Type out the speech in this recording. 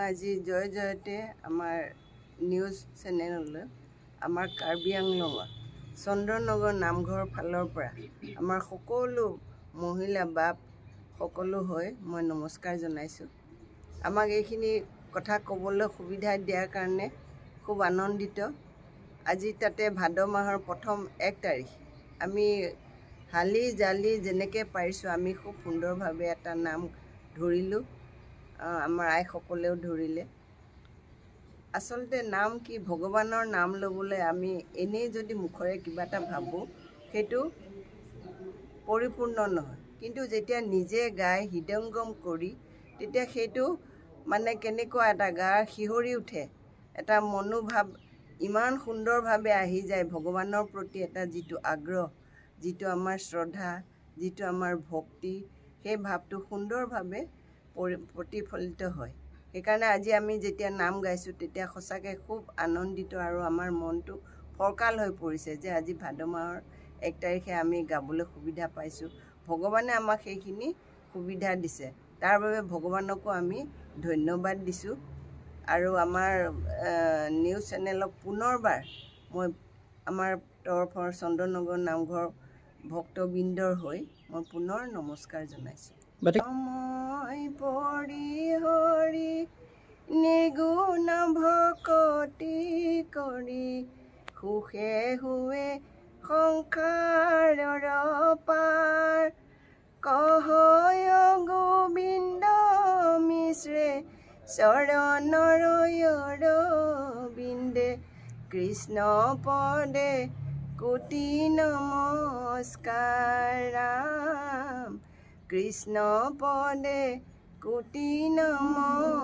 আজি জয় জয়তে আমাৰ নিউজ চেনেললৈ আমাৰ কাৰ্বি আংলঙৰ চন্দ্ৰনগৰ নামঘৰ ফালৰ পৰা আমাৰ সকলো মহিলা বাপ সকলো হৈ মই নমস্কাৰ জনাইছোঁ। আমাক এইখিনি কথা ক'বলৈ সুবিধা দিয়াৰ কাৰণে খুব আনন্দিত। আজি তাতে ভাদ মাহৰ প্ৰথম 1 তাৰিখ আমি হালি জালি যেনেকৈ পাৰিছোঁ আমি খুব সুন্দৰভাৱে এটা নাম ধৰিলোঁ। আমাৰ আইসকলেও ধৰিলে। আচলতে নাম কি, ভগৱানৰ নাম ল'বলৈ আমি এনেই যদি মুখৰে কিবা এটা ভাবোঁ সেইটো পৰিপূৰ্ণ নহয়, কিন্তু যেতিয়া নিজে গাই হৃদয়ংগম কৰি তেতিয়া সেইটো মানে কেনেকুৱা এটা গাৰ শিহৰি উঠে, এটা মনোভাৱ ইমান সুন্দৰভাৱে আহি যায়। ভগৱানৰ প্ৰতি এটা যিটো আগ্ৰহ, যিটো আমাৰ শ্ৰদ্ধা, যিটো আমাৰ ভক্তি, সেই ভাৱটো সুন্দৰভাৱে প্ৰতিফলিত হয়। সেইকাৰণে আজি আমি যেতিয়া নাম গাইছোঁ তেতিয়া সঁচাকৈ খুব আনন্দিত আৰু আমাৰ মনটো ফৰকাল হৈ পৰিছে যে আজি ভাদ মাহৰ 1 তাৰিখে আমি গাবলৈ সুবিধা পাইছোঁ। ভগৱানে আমাক সেইখিনি সুবিধা দিছে, তাৰ বাবে ভগৱানকো আমি ধন্যবাদ দিছোঁ। আৰু আমাৰ নিউজ চেনেলক পুনৰবাৰ মই আমাৰ তৰফৰ চন্দননগৰ নামঘৰ ভক্তবৃন্দৰ হৈ মই পুনৰ নমস্কাৰ জনাইছোঁ। সময় পৰি হৰি নিৰ্গুণ ভকতি কৰি সুখে শুৱে সংসাৰৰ পাৰ কহয় গোবিন্দ মিশ্ৰে চৰণৰ বিন্দে কৃষ্ণ পদে কোটি নমস্কাৰ ৰাম কৃষ্ণ পদে কোটি নমস্কাৰ।